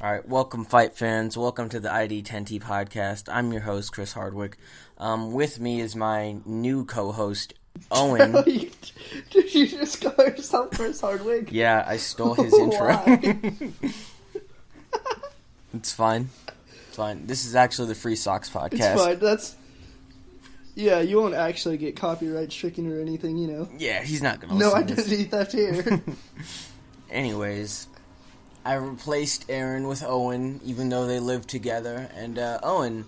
All right, welcome, fight fans. Welcome to the ID10T podcast. I'm your host, Chris Hardwick. With me is my new co-host, Owen. Did you just call yourself Chris Hardwick? Yeah, I stole his intro. It's fine. It's fine. This is actually the Free Socks podcast. It's fine. Yeah, you won't actually get copyright stricken or anything, you know. Yeah, he's not going to listen to this. No identity theft here. Anyways, I replaced Aaron with Owen, even though they live together. And, Owen,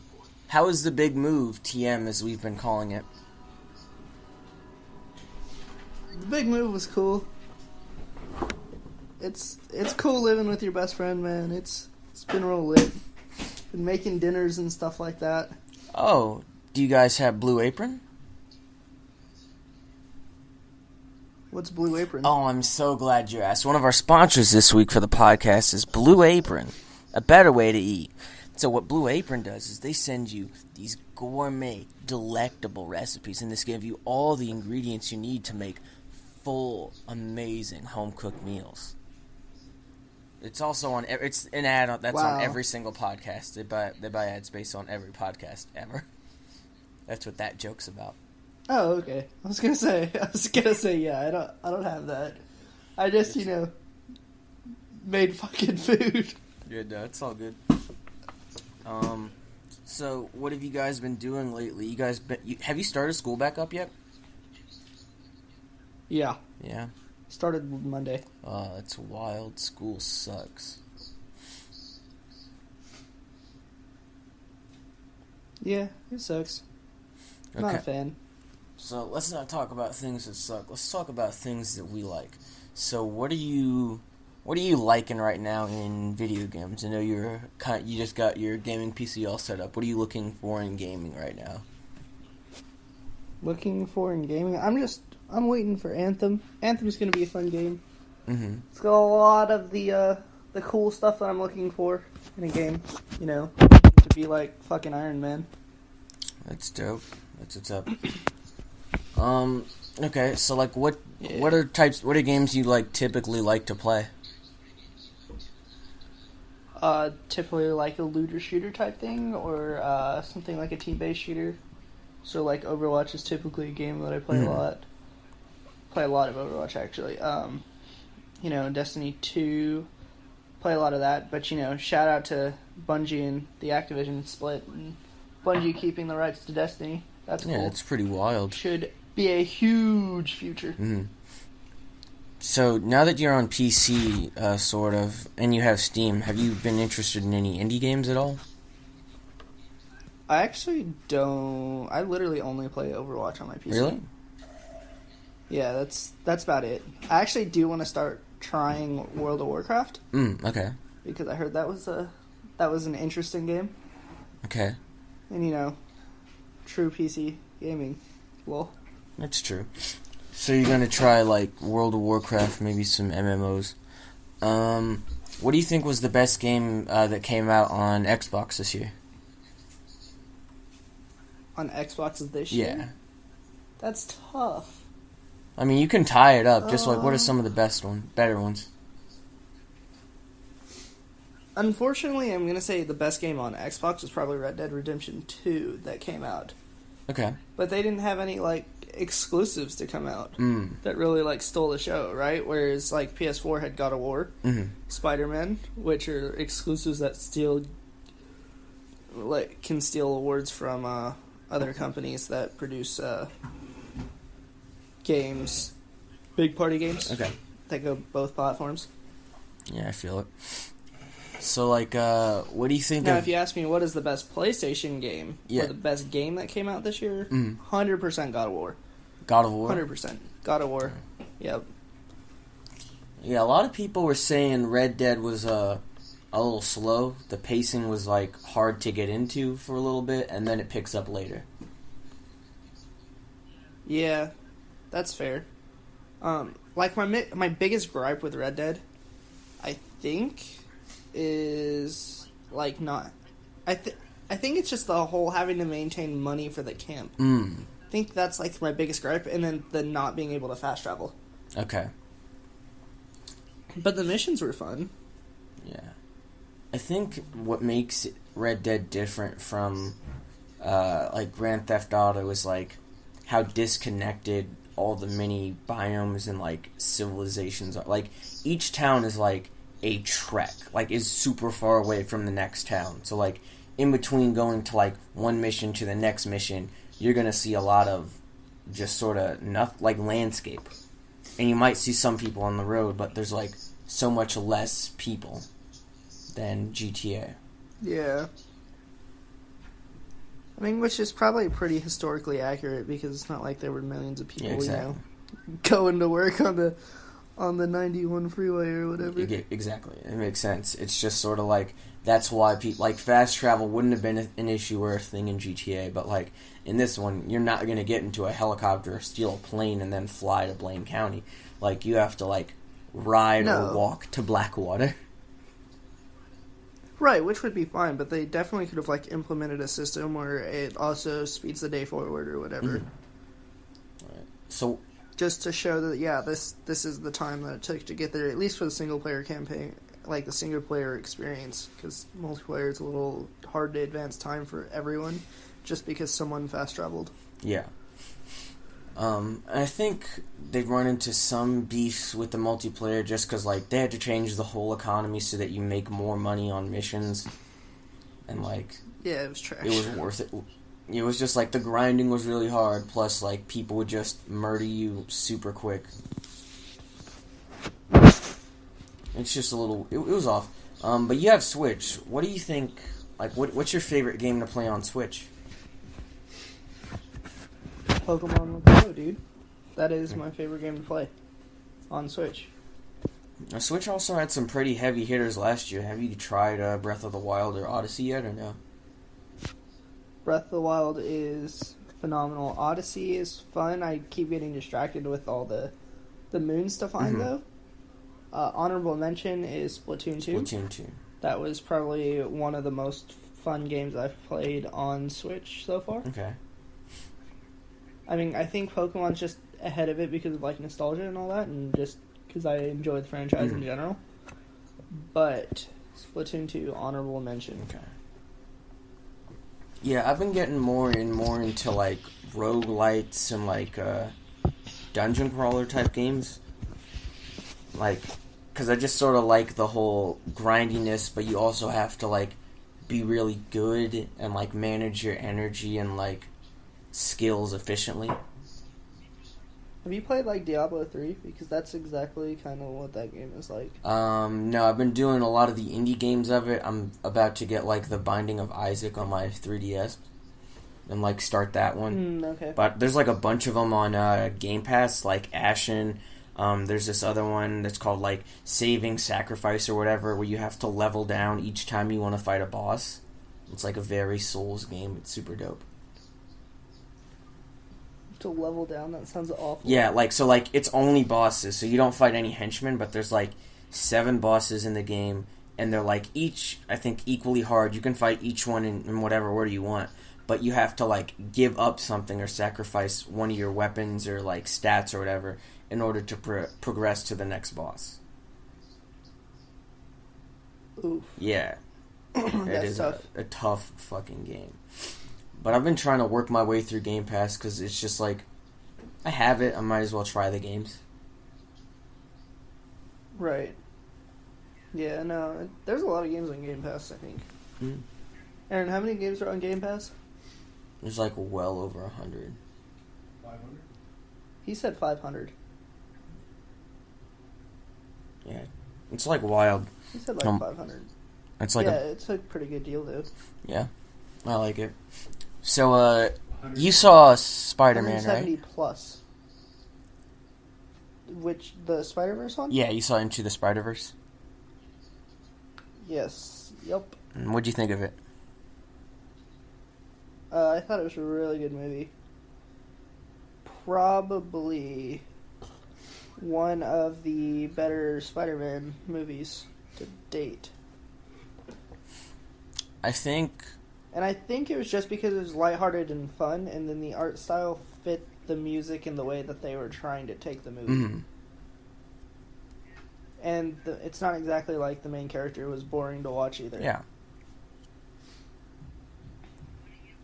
how is the big move, TM, as we've been calling it? The big move was cool. It's cool living with your best friend, man. It's been real lit. Been making dinners and stuff like that. Oh, do you guys have Blue Apron? What's Blue Apron? Oh, I'm so glad you asked. One of our sponsors this week for the podcast is Blue Apron, a better way to eat. So what Blue Apron does is they send you these gourmet, delectable recipes, and this gives you all the ingredients you need to make full, amazing home-cooked meals. It's also on. It's an ad that's on every single podcast. They buy ad space on every podcast ever. That's what that joke's about. Oh, okay. I was gonna say, yeah. I don't have that. I just, made fucking food. Yeah, no, it's all good. So what have you guys been doing lately? Have you started school back up yet? Yeah. Yeah. Started Monday. Oh, that's wild. School sucks. Yeah, it sucks. Okay. Not a fan. So let's not talk about things that suck. Let's talk about things that we like. So what are you liking right now in video games? I know you just got your gaming PC all set up. What are you looking for in gaming right now? Looking for in gaming? I'm waiting for Anthem. Anthem's going to be a fun game. Mm-hmm. It's got a lot of the cool stuff that I'm looking for in a game. To be like fucking Iron Man. That's dope. That's what's up. Okay, so like what are games you typically like to play? Typically like a looter shooter type thing, or something like a team-based shooter. So like Overwatch is typically a game that I play a lot. Play a lot of Overwatch actually. Destiny 2, play a lot of that. But shout out to Bungie and the Activision split, and Bungie keeping the rights to Destiny. That's cool. Yeah, it's pretty wild. Should be a huge future. Mm-hmm. So now that you're on PC, sort of, and you have Steam, have you been interested in any indie games at all? I actually don't. I literally only play Overwatch on my PC. Really? Yeah, that's about it. I actually do want to start trying World of Warcraft. Okay. Because I heard that was an interesting game. Okay. And true PC gaming. Well, that's true. So you're gonna try World of Warcraft, maybe some MMOs. What do you think was the best game that came out on Xbox this year? On Xbox this year? Yeah. That's tough. I mean, you can tie it up. Just what are some of the better ones? Unfortunately, I'm gonna say the best game on Xbox was probably Red Dead Redemption 2 that came out. Okay. But they didn't have any exclusives to come out that really stole the show, right? Whereas PS4 had God of War, Spider-Man, which are exclusives that can steal awards from other companies that produce games, big party games. Okay. That go both platforms. Yeah, I feel it. So, what do you think now, of... if you ask me what is the best PlayStation game, or the best game that came out this year, 100% God of War. God of War? 100%. God of War. Yep. Yeah, a lot of people were saying Red Dead was a little slow. The pacing was, hard to get into for a little bit, and then it picks up later. Yeah, that's fair. My biggest gripe with Red Dead, I think, is not. I think it's just the whole having to maintain money for the camp. I think that's my biggest gripe, and then the not being able to fast travel. Okay. But the missions were fun. Yeah. think what makes Red Dead different from like Grand Theft Auto is like how disconnected all the mini biomes and like civilizations are. Like each town is like a trek, like is super far away from the next town. So like in between going to like one mission to the next mission, you're gonna see a lot of just sort of like landscape, and you might see some people on the road, but there's like so much less people than GTA. Yeah. I mean, which is probably pretty historically accurate because it's not like there were millions of people, exactly. Going to work on the 91 freeway or whatever. Exactly. It makes sense. It's just sort of like, that's why like fast travel wouldn't have been an issue or a thing in GTA, but like in this one, you're not going to get into a helicopter or steal a plane and then fly to Blaine County. Like, you have to like ride or walk to Blackwater. Right, which would be fine, but they definitely could have like implemented a system where it also speeds the day forward or whatever. Mm-hmm. Right. So just to show that this is the time that it took to get there, at least for the single player campaign, like the single player experience, because multiplayer is a little hard to advance time for everyone, just because someone fast traveled. Yeah. I think they've run into some beefs with the multiplayer just because, like, they had to change the whole economy so that you make more money on missions. And, like... yeah, it was trash. It was worth it. It was just, like, the grinding was really hard, plus, like, people would just murder you super quick. It's just a little... It was off. But you have Switch. What do you think... Like, what's your favorite game to play on Switch? Pokemon Go, dude. That is my favorite game to play on Switch. Now, Switch also had some pretty heavy hitters last year. Have you tried Breath of the Wild or Odyssey yet, or no? Breath of the Wild is phenomenal. Odyssey is fun. I keep getting distracted with all the moons to find, though. Honorable mention is Splatoon 2. Splatoon 2. That was probably one of the most fun games I've played on Switch so far. Okay. I mean, I think Pokemon's just ahead of it because of, like, nostalgia and all that, and just because I enjoy the franchise in general. But Splatoon 2, honorable mention. Okay. Yeah, I've been getting more and more into, like, roguelites and, like, dungeon crawler type games. Like, because I just sort of like the whole grindiness, but you also have to, like, be really good and, like, manage your energy and, like, skills efficiently. Have you played like Diablo 3? Because that's exactly kind of what that game is like. No, I've been doing a lot of the indie games of it. I'm about to get like the Binding of Isaac on my 3DS and like start that one. Okay. But there's like a bunch of them on Game Pass, like Ashen. There's this other one that's called like Saving Sacrifice or whatever, where you have to level down each time you want to fight a boss. It's like a very Souls game. It's super dope. To level down, that sounds awful. Yeah, like, so, like, it's only bosses, so you don't fight any henchmen, but there's, like, 7 bosses in the game, and they're, like, each, I think, equally hard. You can fight each one in whatever order you want, but you have to, like, give up something or sacrifice one of your weapons or, like, stats or whatever in order to progress to the next boss. Oof. Yeah. It is tough. a tough fucking game. But I've been trying to work my way through Game Pass because it's just like, I have it, I might as well try the games. Right. Yeah, no, there's a lot of games on Game Pass, I think. Mm. Aaron, how many games are on Game Pass? There's like well over 100. 500? He said 500. Yeah. It's like wild. He said like 500. It's like it's a pretty good deal, though. Yeah, I like it. So, you saw Spider-Man, right? 170 plus. Which, the Spider-Verse one? Yeah, you saw Into the Spider-Verse? Yes. Yep. And what'd you think of it? I thought it was a really good movie. Probably one of the better Spider-Man movies to date. I think... And I think it was just because it was lighthearted and fun, and then the art style fit the music and the way that they were trying to take the movie. Mm-hmm. And it's not exactly like the main character was boring to watch either. Yeah.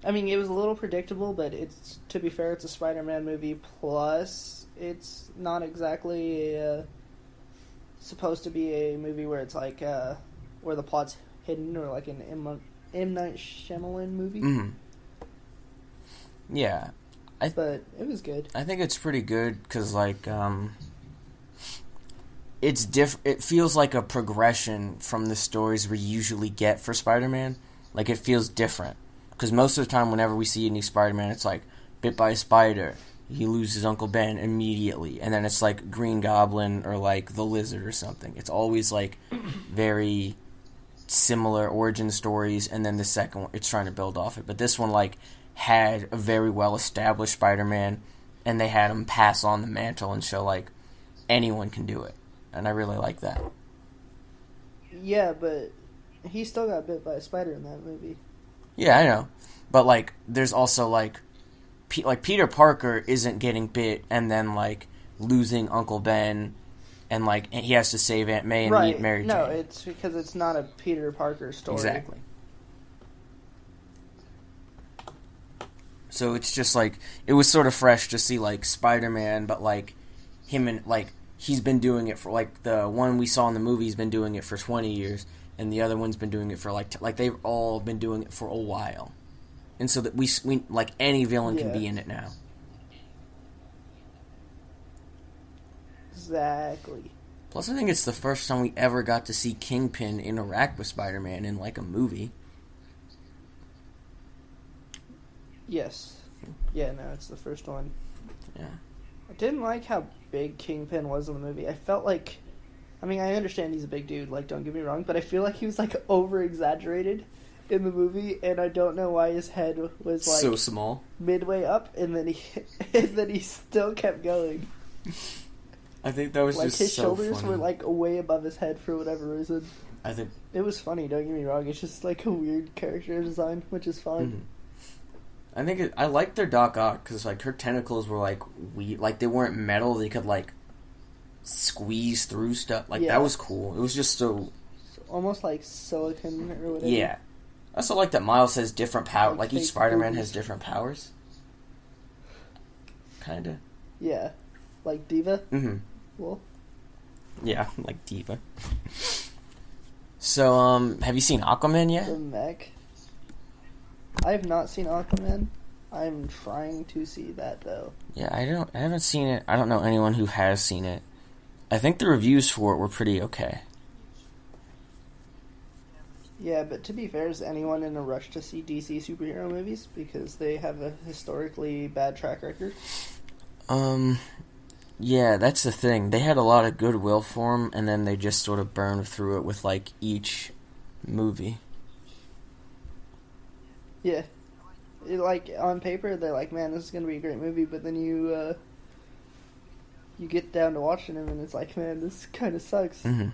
I mean, it was a little predictable, but it's, to be fair, it's a Spider-Man movie. Plus, it's not exactly supposed to be a movie where it's like where the plot's hidden, or like an M. Night Shyamalan movie. Mm-hmm. Yeah. But it was good. I think it's pretty good because, like, it's it feels like a progression from the stories we usually get for Spider-Man. Like, it feels different. Because most of the time, whenever we see a new Spider-Man, it's like, bit by a spider, he loses Uncle Ben immediately. And then it's like Green Goblin or like the Lizard or something. It's always like very similar origin stories, and then the second one, it's trying to build off it. But this one, like, had a very well-established Spider-Man, and they had him pass on the mantle and show, like, anyone can do it. And I really like that. Yeah, but he still got bit by a spider in that movie. Yeah, I know. But, like, there's also, like Peter Parker isn't getting bit and then, like, losing Uncle Ben, and, like, he has to save Aunt May and right. Mary Jane. No, it's because it's not a Peter Parker story. Exactly. So it's just, like, it was sort of fresh to see, like, Spider-Man, but, like, him and, like, he's been doing it for, like, the one we saw in the movie, he's been doing it for 20 years. And the other one's been doing it for, like, they've all been doing it for a while. And so that we like, any villain can be in it now. Exactly. Plus, I think it's the first time we ever got to see Kingpin interact with Spider-Man in, like, a movie. Yes. Yeah, no, it's the first one. Yeah. I didn't like how big Kingpin was in the movie. I felt like... I mean, I understand he's a big dude, like, don't get me wrong, but I feel like he was, like, over-exaggerated in the movie, and I don't know why his head was, like... so small. Midway up, and then he still kept going. I think that was like, just his so shoulders funny. were, like, way above his head for whatever reason. I think... It was funny, don't get me wrong, it's just, like, a weird character design, which is fine. Mm-hmm. I think I liked their Doc Ock, because, like, her tentacles were, like, weird. Like, they weren't metal, they could, like, squeeze through stuff. Like, that was cool. It was just so... Almost like silicone or whatever. Yeah. I also like that Miles has different powers. Like, each fake Spider-Man boobies. has different powers. Kinda. Yeah. Like Diva? Mm-hmm. Well. Yeah, like Diva. So, have you seen Aquaman yet? The mech. I have not seen Aquaman. I'm trying to see that, though. Yeah, I haven't seen it. I don't know anyone who has seen it. I think the reviews for it were pretty okay. Yeah, but to be fair, is anyone in a rush to see DC superhero movies? Because they have a historically bad track record. Yeah, that's the thing. They had a lot of goodwill for them, and then they just sort of burned through it with, like, each movie. Yeah. Like, on paper, they're like, man, this is going to be a great movie, but then you get down to watching them, and it's like, man, this kind of sucks. Mm-hmm.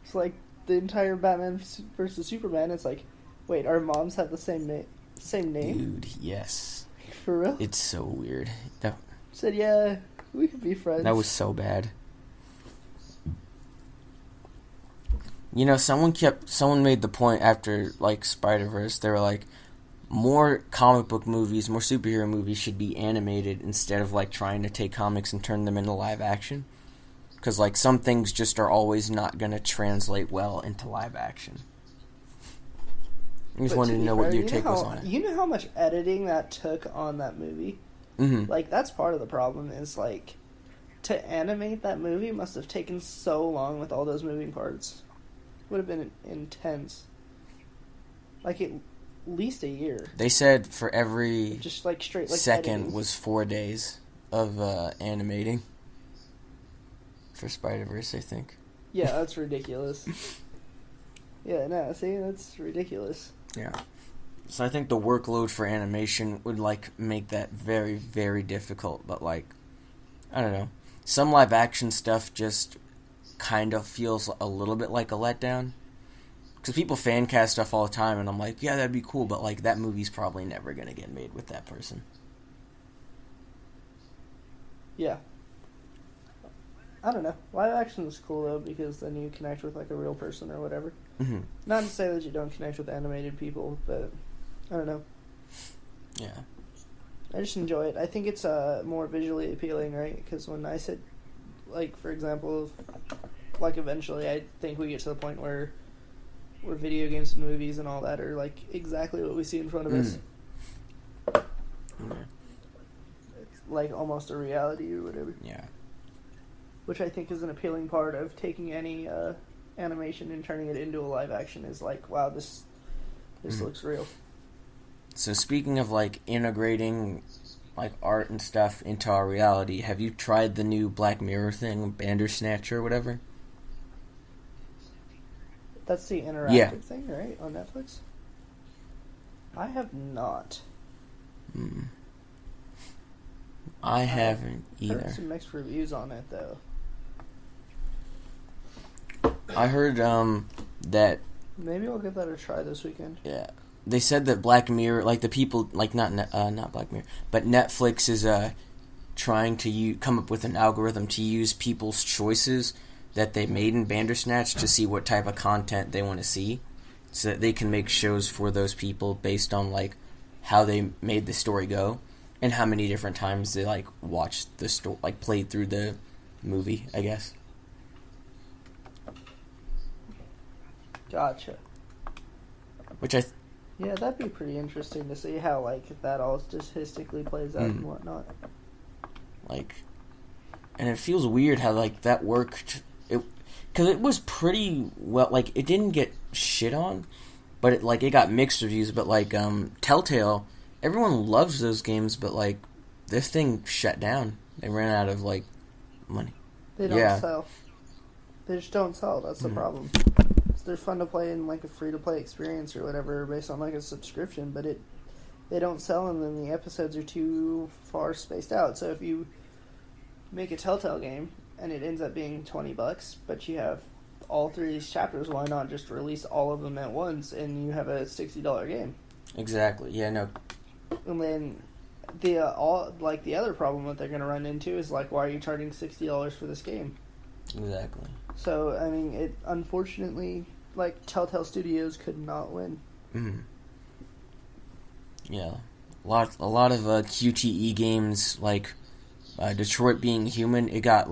It's like the entire Batman versus Superman. It's like, wait, our moms have the same name? Dude, yes. For real? It's so weird. Said, yeah, we could be friends. That was so bad. You know, someone made the point after, like, Spider-Verse, they were like, more comic book movies, more superhero movies should be animated instead of, like, trying to take comics and turn them into live action. Because, like, some things just are always not going to translate well into live action. I just wanted to know what your take was on it. You know how much editing that took on that movie? Mm-hmm. Like, that's part of the problem is, like, to animate that movie must have taken so long with all those moving parts. Would have been intense. Like, at least a year. They said for every just, like, straight, like, second editing. was 4 days of animating for Spider-Verse, I think. Yeah, that's ridiculous. Yeah, no, see, that's ridiculous. Yeah. So I think the workload for animation would, like, make that very, very difficult. But, like, I don't know. Some live action stuff just kind of feels a little bit like a letdown. Because people fan cast stuff all the time, and I'm like, yeah, that'd be cool, but, like, that movie's probably never going to get made with that person. Yeah. I don't know. Live action is cool though because then you connect with like a real person or whatever. Mm-hmm. Not to say that you don't connect with animated people, but I don't know. Yeah. I just enjoy it. I think it's more visually appealing, right? Because when I sit, like for example, like eventually, I think we get to the point where video games and movies and all that are like exactly what we see in front of us. Yeah. It's like almost a reality or whatever. Yeah. Which I think is an appealing part of taking any animation and turning it into a live action is like, wow, this looks real. So speaking of like integrating like art and stuff into our reality, have you tried the new Black Mirror thing, Bandersnatch or whatever? That's the interactive thing, right, on Netflix? I have not. I haven't either. Heard some mixed reviews on it though. I heard that maybe I'll give that a try this weekend. Yeah, they said that Black Mirror, like the people, like not Black Mirror, but Netflix is trying to come up with an algorithm to use people's choices that they made in Bandersnatch to see what type of content they want to see, so that they can make shows for those people based on like how they made the story go and how many different times they like watched the story, like played through the movie, I guess. Gotcha. Which yeah, that'd be pretty interesting to see how like that all statistically plays out and whatnot. Like, and it feels weird how like that worked. Because it was pretty well. Like, it didn't get shit on, but it got mixed reviews. But like Telltale, everyone loves those games, but like this thing shut down. They ran out of like money. They don't sell. They just don't sell. That's the problem. They're fun to play in like a free-to-play experience or whatever based on like a subscription, but they don't sell and then the episodes are too far spaced out. So if you make a Telltale game and it ends up being $20, but you have all 3 of these chapters, why not just release all of them at once and you have a $60 game? Exactly. Yeah, no. And then the other problem that they're going to run into is like, why are you charging $60 for this game? Exactly. So, I mean, it unfortunately, like, Telltale Studios could not win. Mm-hmm. Yeah. A lot of QTE games, like Detroit Being Human, it got,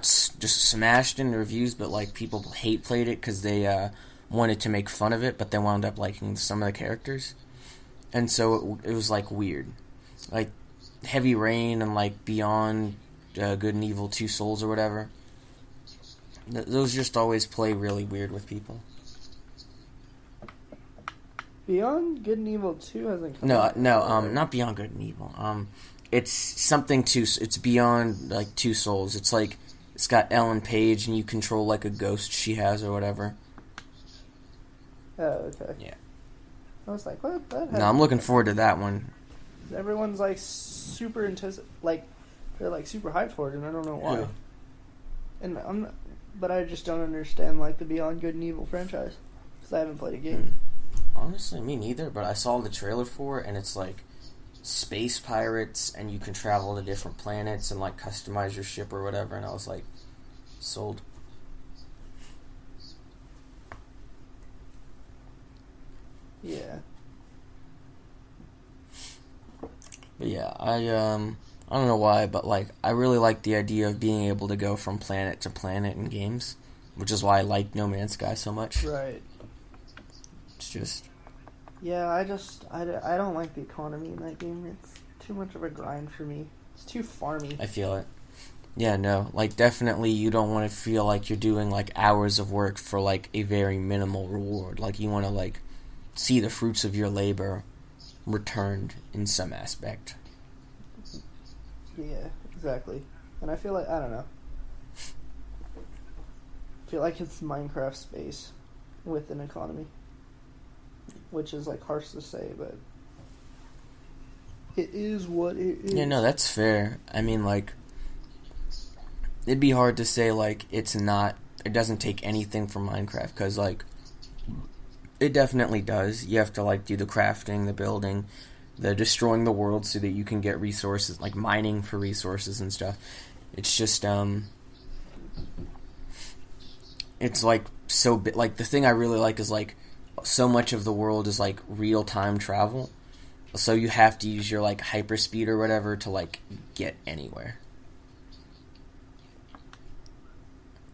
just smashed in the reviews, but, like, people played it because they wanted to make fun of it, but they wound up liking some of the characters. And so it was, like, weird. Like, Heavy Rain and, like, Beyond Good and Evil 2 Souls or whatever. Those just always play really weird with people. Beyond Good and Evil 2 hasn't come out. No, not Beyond Good and Evil. It's something it's Beyond, like, 2 Souls. It's like, it's got Ellen Page and you control, like, a ghost she has or whatever. Oh, okay. Yeah. I was like, what? No, I'm looking forward to that one. Everyone's, like, super they're, like, super hyped for it, and I don't know why. Yeah. And but I just don't understand, like, the Beyond Good and Evil franchise, because I haven't played a game. Honestly, me neither, but I saw the trailer for it, and it's, like, space pirates, and you can travel to different planets and, like, customize your ship or whatever, and I was, like, sold. Yeah. But yeah, I don't know why, but like I really like the idea of being able to go from planet to planet in games, which is why I like No Man's Sky so much. Right. It's just. Yeah, I don't like the economy in that game. It's too much of a grind for me. It's too farmy. I feel it. Yeah, no, like definitely you don't want to feel like you're doing like hours of work for like a very minimal reward. Like you want to like see the fruits of your labor returned in some aspect. Yeah, exactly. And I feel like, I don't know. I feel like it's Minecraft space with an economy. Which is, like, harsh to say, but it is what it is. Yeah, no, that's fair. I mean, like, it'd be hard to say, like, it doesn't take anything from Minecraft, because, like, it definitely does. You have to, like, do the crafting, the building, the destroying the world so that you can get resources, like mining for resources and stuff. It's just it's like so like the thing I really like is like so much of the world is like real time travel, so you have to use your like hyperspeed or whatever to like get anywhere.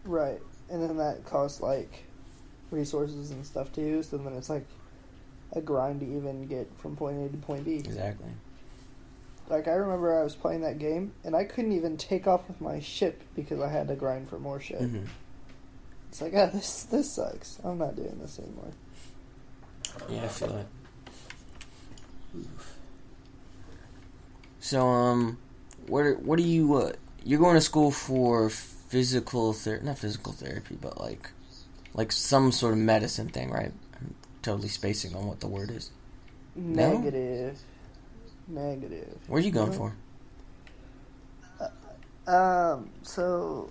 Right, and then that costs like resources and stuff too. So then it's like a grind to even get from point A to point B. Exactly. Like, I remember I was playing that game, and I couldn't even take off with my ship because I had to grind for more shit. Mm-hmm. It's like, this sucks. I'm not doing this anymore. Yeah, I feel it. So, what do you, you're going to school for not physical therapy, but like some sort of medicine thing, right? I'm totally spacing on what the word is. Negative. Where are you going for? So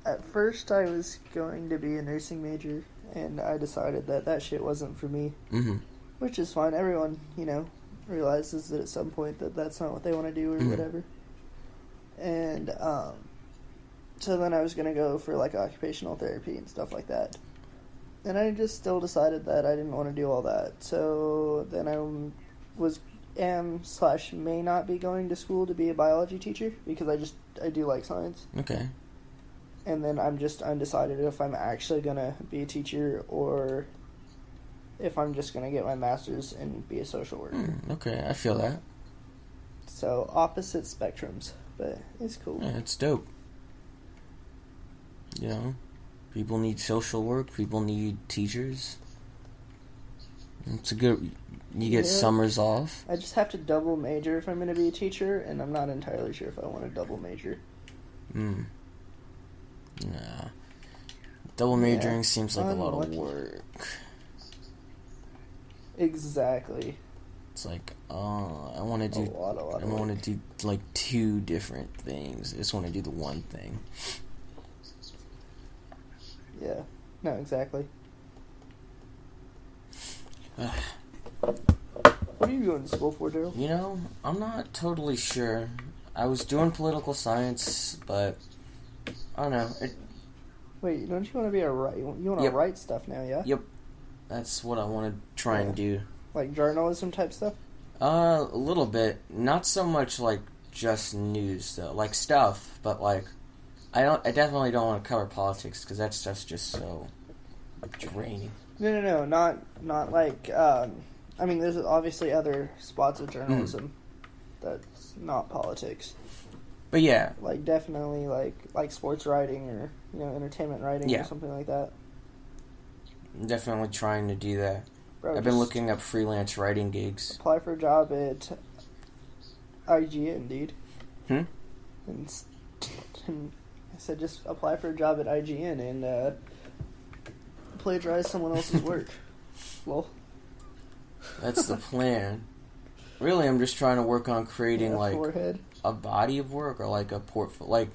at first I was going to be a nursing major, and I decided that shit wasn't for me. Mm-hmm. Which is fine. Everyone, realizes that at some point that's not what they want to do or whatever. And, so then I was going to go for, like, occupational therapy and stuff like that. And I just still decided that I didn't want to do all that. So then I may not be going to school to be a biology teacher, because I do like science. Okay. And then I'm just undecided if I'm actually going to be a teacher or if I'm just going to get my master's and be a social worker. Okay, I feel that. So, opposite spectrums, but it's cool. Yeah, it's dope. You know, people need social work, people need teachers. It's a good... You get summers off. I just have to double major if I'm going to be a teacher, and I'm not entirely sure if I want to double major. Nah. Double majoring seems like a lot of work. Exactly. It's like, I want to do... I want to do, like, two different things. I just want to do the one thing. Yeah. No, exactly. What are you going to school for, Daryl? You know, I'm not totally sure. I was doing political science, but I don't know. Wait, don't you want to be you want to write stuff now, yeah? Yep. That's what I want to try and do. Like journalism type stuff? A little bit. Not so much like just news though. Like stuff, but like I definitely don't want to cover politics because that stuff's just so draining. No, not like I mean, there's obviously other spots of journalism that's not politics. But yeah, like definitely like sports writing or entertainment writing or something like that. I'm definitely trying to do that. Bro, I've been looking up freelance writing gigs. Apply for a job at IGN, dude. And I said just apply for a job at IGN and plagiarize someone else's work. Well, that's the plan. Really, I'm just trying to work on creating a body of work or like a portfolio. Like,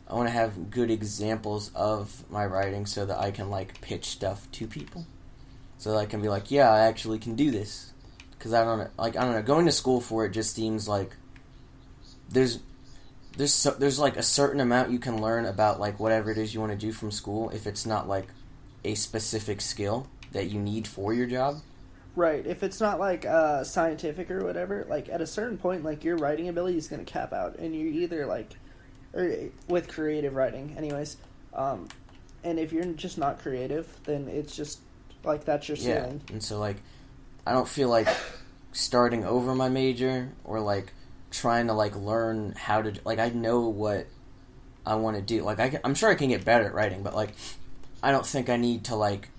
I want to have good examples of my writing so that I can like pitch stuff to people. So that I can be like, yeah, I actually can do this. Because I don't know, going to school for it just seems like there's like a certain amount you can learn about like whatever it is you want to do from school if it's not like a specific skill that you need for your job. Right. If it's not like scientific or whatever, like at a certain point, like your writing ability is going to cap out, and you're either like, or with creative writing, anyways. And if you're just not creative, then it's just like that's your ceiling. Yeah. And so like, I don't feel like starting over my major or like trying to like learn how to like I know what I want to do. Like I'm sure I can get better at writing, but like I don't think I need to like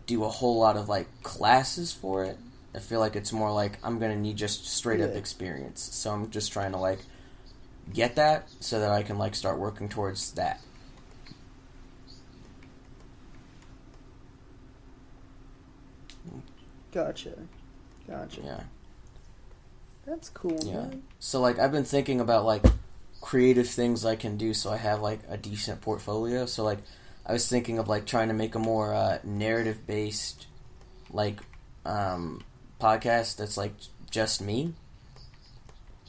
do a whole lot of like classes for it. I feel like it's more like I'm gonna need just straight up experience. So I'm just trying to like get that so that I can like start working towards that. Gotcha. Yeah. That's cool, man. So like I've been thinking about like creative things I can do so I have like a decent portfolio. So like I was thinking of like trying to make a more narrative based like podcast that's like just me.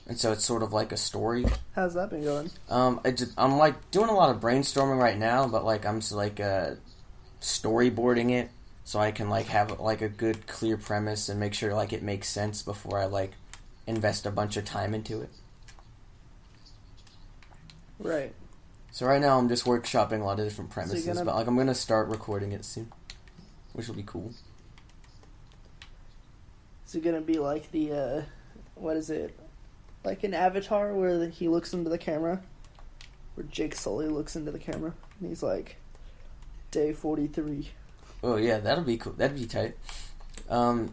and so it's sort of like a story. How's that been going? I'm like doing a lot of brainstorming right now, but like I'm just like storyboarding it so I can like have like a good clear premise and make sure like it makes sense before I like invest a bunch of time into it. Right. So right now I'm just workshopping a lot of different premises, So but like I'm gonna start recording it soon, which will be cool. Is it gonna be like the what is it? Like an Avatar where he looks into the camera, where Jake Sully looks into the camera and he's like, day 43. Oh yeah, that'll be cool. That'd be tight. And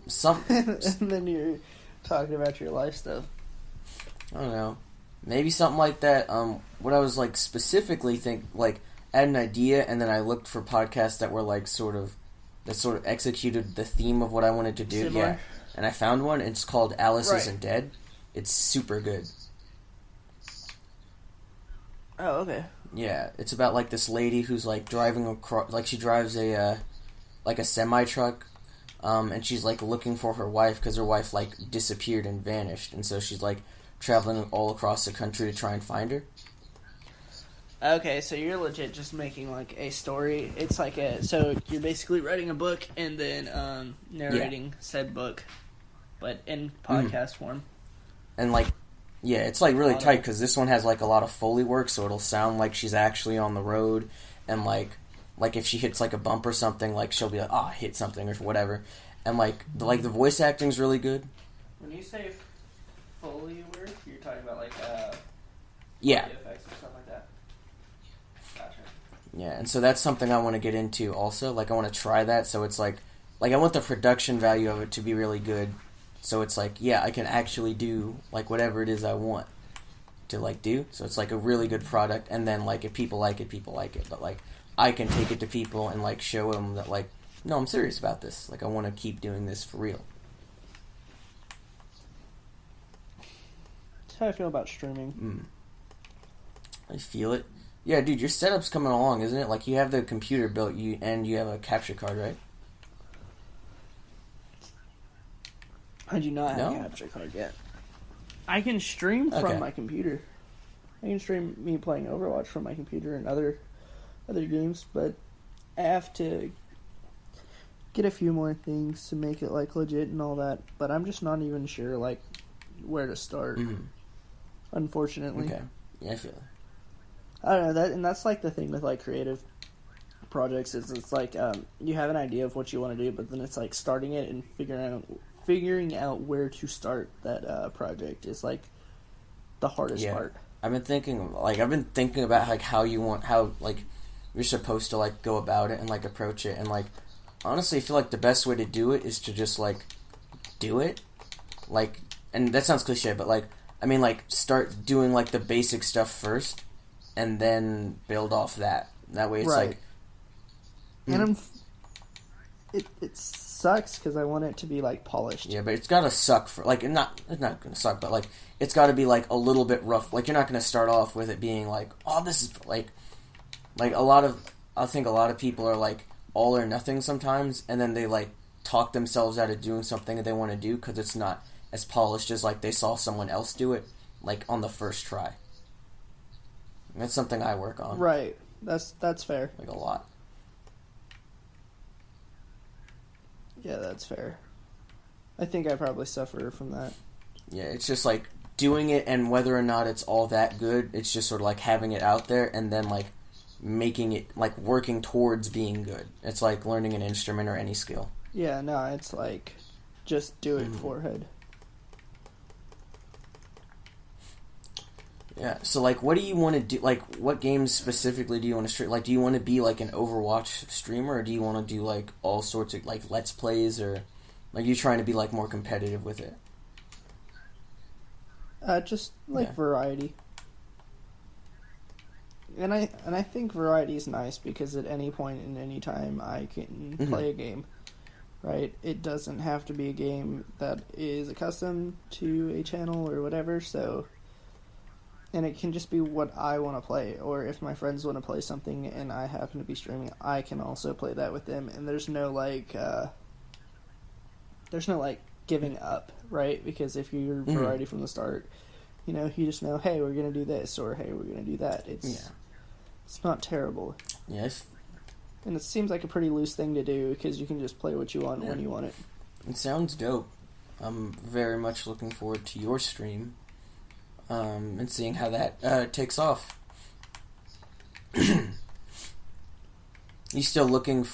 then you're talking about your life stuff. I don't know. Maybe something like that. What I was like specifically I had an idea, and then I looked for podcasts that were like sort of executed the theme of what I wanted to do. Similar. Yeah, and I found one. It's called Alice Right. Isn't Dead. It's super good. Oh, okay. Yeah, it's about like this lady who's like driving across, like she drives a semi truck, and she's like looking for her wife because her wife like disappeared and vanished, and so she's like traveling all across the country to try and find her. Okay, so you're legit just making like a story. It's like so you're basically writing a book and then narrating said book, but in podcast form. And like, yeah, it's like really tight because this one has like a lot of Foley work, so it'll sound like she's actually on the road, and like if she hits like a bump or something, like she'll be like, "Oh, I hit something" or whatever, and like the voice acting's really good. When you say Foley work, you're talking about like Yeah, effects or stuff like that. Gotcha. yeah, and so that's something I want to get into also. Like I want to try that, so it's like I want the production value of it to be really good. So it's like, yeah, I can actually do like whatever it is I want to like do. So it's like a really good product, and then like if people like it, people like it. But like I can take it to people and like show them that like, no, I'm serious about this. Like I want to keep doing this for real. That's how I feel about streaming. I feel it. Yeah, dude, your setup's coming along, isn't it? Like you have the computer built, and you have a capture card, right? I do not have a capture card yet. I can stream from my computer. I can stream me playing Overwatch from my computer and other games, but I have to get a few more things to make it like legit and all that. But I'm just not even sure like where to start. Unfortunately. Okay. Yeah, I feel it. I don't know that, and that's like the thing with like creative projects is it's like you have an idea of what you want to do, but then it's like starting it and figuring out where to start that project is like the hardest part. I've been thinking about like how you're supposed to like go about it and like approach it, and like honestly I feel like the best way to do it is to just like do it, like, and that sounds cliche, but like I mean like start doing like the basic stuff first and then build off that way it's like and it sucks because I want it to be like polished. Yeah, but it's gotta suck for like it's not gonna suck, but like it's gotta be like a little bit rough. Like you're not gonna start off with it being like, oh, this is like I think a lot of people are like all or nothing sometimes, and then they like talk themselves out of doing something that they want to do because it's not as polished as like they saw someone else do it like on the first try. And that's something I work on. Right. That's fair. Like a lot. Yeah, that's fair. I think I probably suffer from that. Yeah, it's just like doing it, and whether or not it's all that good, it's just sort of like having it out there and then like making it, like working towards being good. It's like learning an instrument or any skill. Yeah, no, it's like just do it forehead. Yeah, so like what do you want to do, like what games specifically do you want to stream? Like do you want to be like an Overwatch streamer, or do you want to do like all sorts of like Let's Plays, or like you trying to be like more competitive with it? Just like variety. And I think variety is nice because at any point in any time I can play a game. Right? It doesn't have to be a game that is accustomed to a channel or whatever, so, and it can just be what I want to play, or if my friends want to play something and I happen to be streaming, I can also play that with them, and there's no giving up, right? Because if you're variety from the start, you just know, hey, we're gonna do this, or hey, we're gonna do that. It's not terrible. Yes. And it seems like a pretty loose thing to do because you can just play what you want when you want it. It sounds dope. I'm very much looking forward to your stream and seeing how that takes off. You still looking?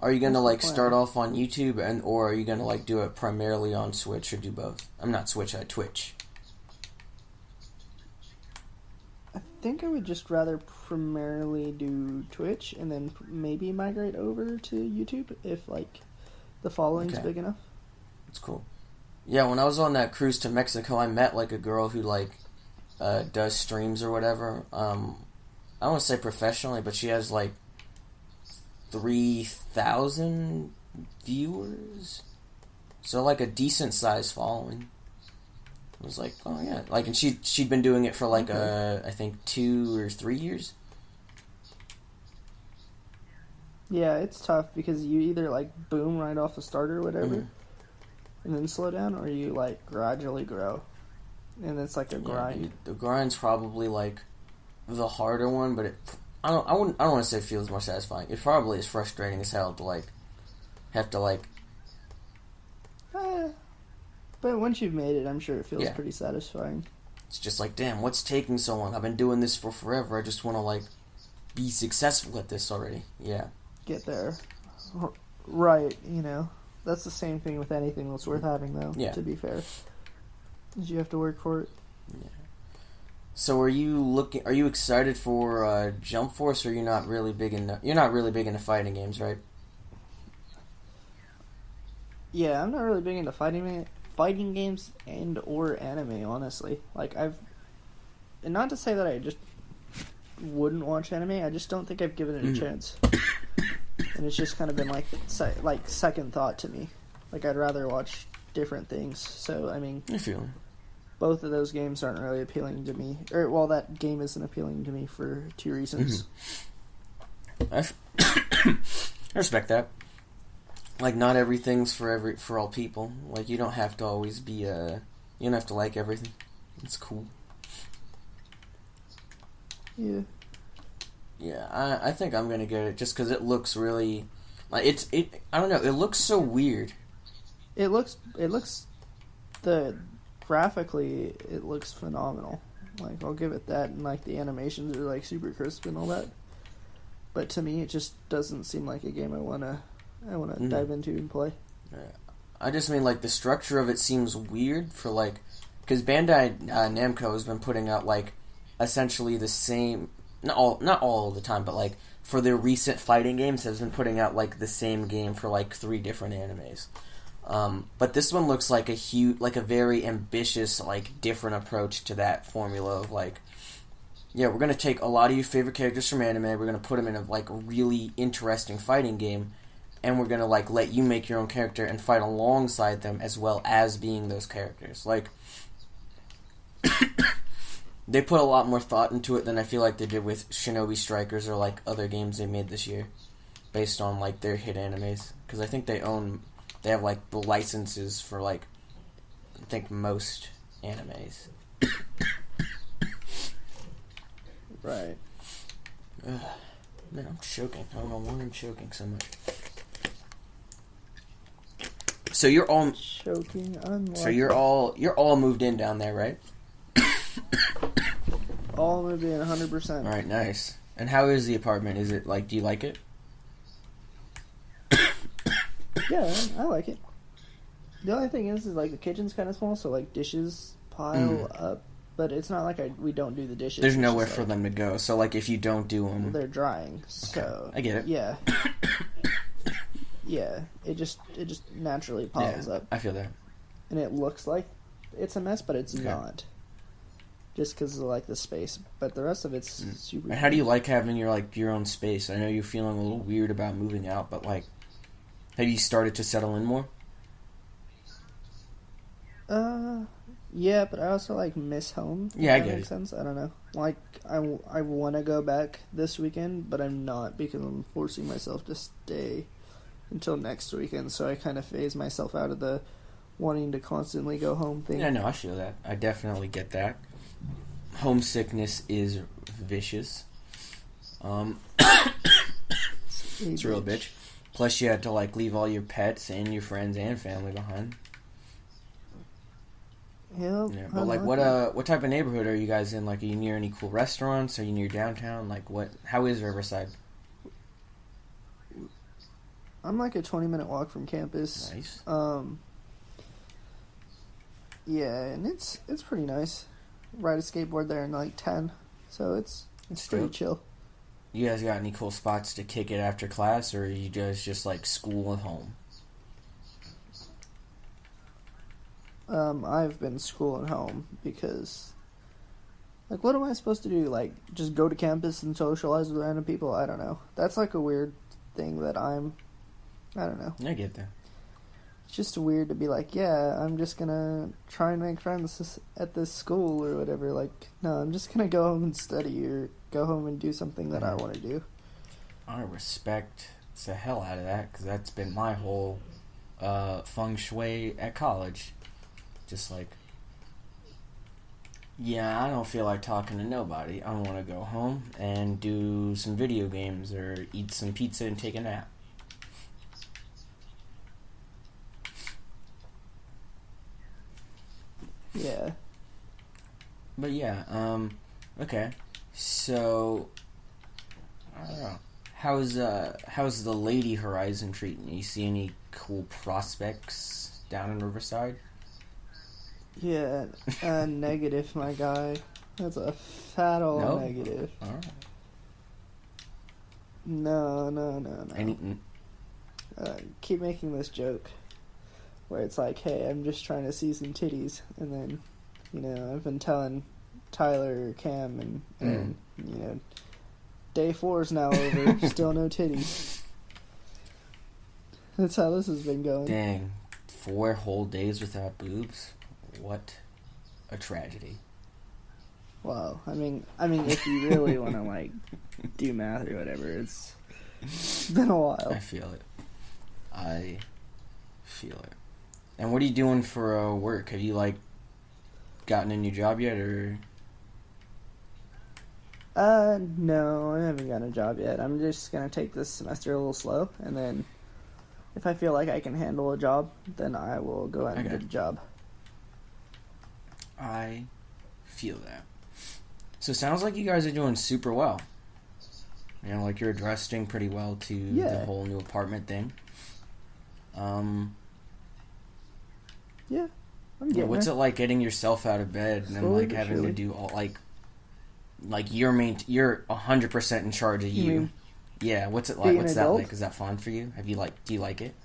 Are you gonna like start off on YouTube or are you gonna like do it primarily on Switch or do both? I'm not Switch, Twitch. I think I would just rather primarily do Twitch and then maybe migrate over to YouTube if like the following's big enough. That's cool. Yeah, when I was on that cruise to Mexico, I met like a girl who like does streams or whatever. I don't want to say professionally, but she has like 3,000 viewers, so like a decent sized following. I was like, oh yeah, like, and she'd been doing it for like I think 2 or 3 years. Yeah, it's tough because you either like boom right off the start or whatever, and then slow down, or you like gradually grow, and it's like a grind. Dude, the grind's probably like the harder one, but I don't want to say it feels more satisfying. It probably is frustrating as hell to like have to like. But once you've made it, I'm sure it feels pretty satisfying. It's just like, damn, what's taking so long? I've been doing this for forever. I just want to like be successful at this already. Yeah. Get there. Right, That's the same thing with anything that's worth having, though, to be fair. Is you have to work for it. Yeah. So are you excited for Jump Force, or you're not really big into fighting games, right? Yeah, I'm not really big into fighting games and or anime, honestly. Like and not to say that I just wouldn't watch anime, I just don't think I've given it a chance. And it's just kind of been like second thought to me. Like I'd rather watch different things. So I mean, I feel it. Both of those games aren't really appealing to me. That game isn't appealing to me for 2 reasons. I respect that. Like, not everything's for all people. Like, you don't have to always be you don't have to like everything. It's cool. Yeah. Yeah, I think I'm gonna get it just because it looks really like I don't know. It looks so weird. It looks graphically, it looks phenomenal. Like, I'll give it that, and like the animations are like super crisp and all that. But to me, it just doesn't seem like a game I wanna dive into and play. I just mean like the structure of it seems weird for like because Bandai Namco has been putting out like essentially the same not all the time, but like for their recent fighting games has been putting out like the same game for like 3 different animes. But this one looks like a very ambitious, like, different approach to that formula of, like, yeah, we're gonna take a lot of your favorite characters from anime, we're gonna put them in a, like, really interesting fighting game, and we're gonna, like, let you make your own character and fight alongside them as well as being those characters. Like, they put a lot more thought into it than I feel like they did with Shinobi Strikers or, like, other games they made this year, based on, like, their hit animes. Because I think they have, like, the licenses for, like, I think most animes. Right. Man, I'm choking. I don't know why I'm choking so much. So you're all choking. Unlike so you're all moved in down there, right? All moved in 100%. All right, nice. And how is the apartment? Is it like? Do you like it? Yeah, I like it. The only thing is like the kitchen's kind of small, so like dishes pile up. But it's not like we don't do the dishes. There's nowhere for them to go. So like if you don't do them, they're drying. So okay. I get it. Yeah. Yeah, it just naturally piles up. I feel that. And it looks like it's a mess, but it's not. Just because of like the space, but the rest of it's super. And how do you like having your own space? I know you're feeling a little weird about moving out, but like, have you started to settle in more? Yeah, but I also like miss home. Yeah, I get get it. Makes sense. I don't know. Like I want to go back this weekend, but I'm not because I'm forcing myself to stay until next weekend. So I kind of phase myself out of the wanting to constantly go home thing. Yeah, no, I feel that. I definitely get that. homesickness is vicious. It's a real bitch. Plus, you had to like leave all your pets and your friends and family behind. Yeah, but like, what type of neighborhood are you guys in? Like, are you near any cool restaurants? Are you near downtown? Like, what? How is Riverside? I'm like a 20-minute walk from campus. Nice. Yeah, and it's pretty nice. Ride a skateboard there in like 10, so it's pretty chill. You guys got any cool spots to kick it after class, or are you guys just like school at home? I've been school at home because, like, what am I supposed to do? Like, just go to campus and socialize with random people? I don't know. That's like a weird thing that I don't know. I get that. It's just weird to be like, yeah, I'm just gonna try and make friends at this school or whatever. Like, no, I'm just gonna go home and study or go home and do something that I want to do. I respect the hell out of that, because that's been my whole feng shui at college. Just like, yeah, I don't feel like talking to nobody. I want to go home and do some video games or eat some pizza and take a nap. Yeah. But yeah, okay. So, I don't know. How's the Lady Horizon treating you? You see any cool prospects down in Riverside? Yeah, negative, my guy. That's a fat old negative. Alright. No. Any... Keep making this joke where it's like, hey, I'm just trying to see some titties, and then, you know, I've been telling Tyler or Cam, and you know, day 4's now over, still no titties. That's how this has been going. Dang, 4 whole days without boobs? What a tragedy. Wow, I mean, if you really want to, like, do math or whatever, it's been a while. I feel it. And what are you doing for work? Have you, like, gotten a new job yet, or? No, I haven't gotten a job yet. I'm just gonna take this semester a little slow, and then if I feel like I can handle a job, then I will go out and get a job. I feel that. So it sounds like you guys are doing super well. You know, like you're adjusting pretty well to the whole new apartment thing. Yeah, I'm getting what's there. it like getting yourself out of bed and then like having to do all like you're 100% in charge of you? Yeah, what's it like? What's that like? Is that fun for you? Do you like it?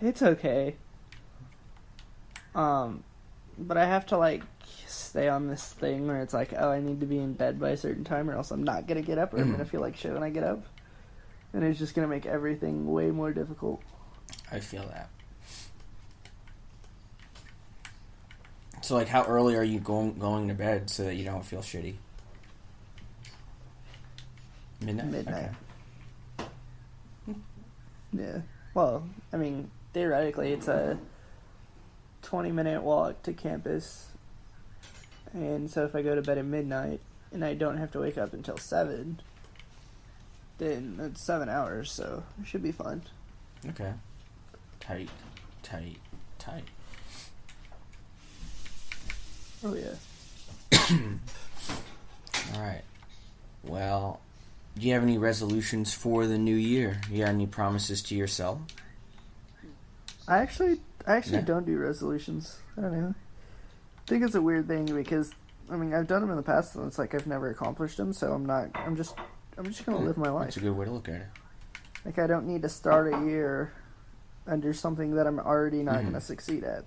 It's okay. But I have to like stay on this thing where it's like, oh, I need to be in bed by a certain time or else I'm not gonna get up, or I'm gonna feel like shit when I get up. And it's just gonna make everything way more difficult. I feel that. So, like, how early are you going to bed so that you don't feel shitty? Midnight? Okay. Yeah. Well, I mean, theoretically, it's a 20-minute walk to campus. And so if I go to bed at midnight and I don't have to wake up until 7, then that's 7 hours, so it should be fun. Okay. Tight. Oh, yeah. Alright. Well, do you have any resolutions for the new year? You got any promises to yourself? I actually don't do resolutions. I don't know. I think it's a weird thing because, I mean, I've done them in the past and it's like I've never accomplished them, so I'm just gonna live my life. That's a good way to look at it. Like, I don't need to start a year under something that I'm already not gonna succeed at.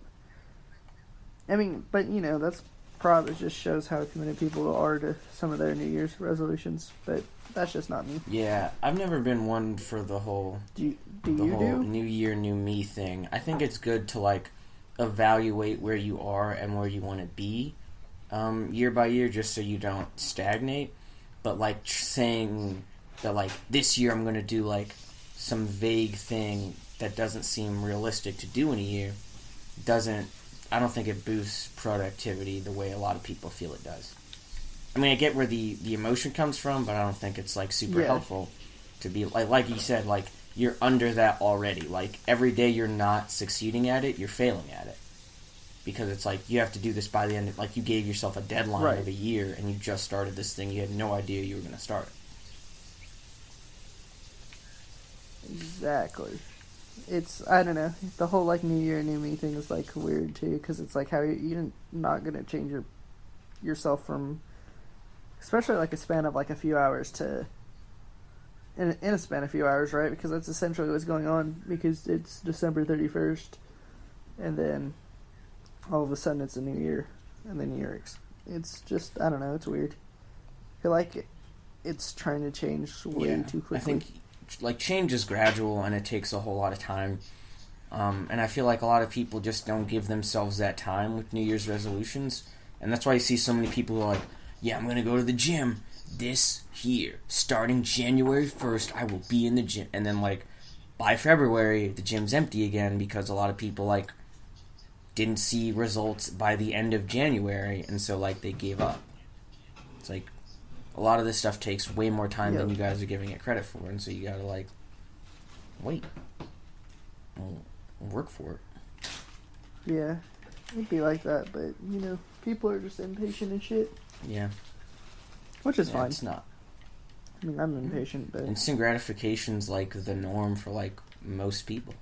I mean, but, you know, that's probably just shows how committed people are to some of their New Year's resolutions, but that's just not me. Yeah, I've never been one for the whole Do New Year, New Me thing. I think it's good to, like, evaluate where you are and where you want to be year by year, just so you don't stagnate. But, like, saying that, like, this year I'm going to do, like, some vague thing that doesn't seem realistic to do in a year doesn't I don't think it boosts productivity the way a lot of people feel it does. I mean, I get where the emotion comes from, but I don't think it's, like, super helpful to be, like you said, like, you're under that already. Like, every day you're not succeeding at it, you're failing at it. Because it's like, you have to do this by the end of, like, you gave yourself a deadline of a year, and you just started this thing, you had no idea you were going to start it. Exactly. It's, I don't know, the whole, like, New Year, New Me thing is, like, weird, too, because it's like, how you're not going to change yourself from, especially, like, a span of, like, a few hours to, in a span of a few hours, right? Because that's essentially what's going on, because it's December 31st, and then all of a sudden it's a new year, and then it's just, I don't know, it's weird. I feel like it's trying to change way too quickly. I think, like, change is gradual, and it takes a whole lot of time. And I feel like a lot of people just don't give themselves that time with New Year's resolutions. And that's why you see so many people who are like, yeah, I'm going to go to the gym this year. Starting January 1st, I will be in the gym. And then, like, by February, the gym's empty again because a lot of people, like, didn't see results by the end of January, and so, like, they gave up. It's like, a lot of this stuff takes way more time than you guys are giving it credit for, and so you gotta, like, wait. Work for it. Yeah, it'd be like that, but, you know, people are just impatient and shit. Yeah. Which is fine. It's not. I mean, I'm impatient, but... Instant gratification's, like, the norm for, like, most people.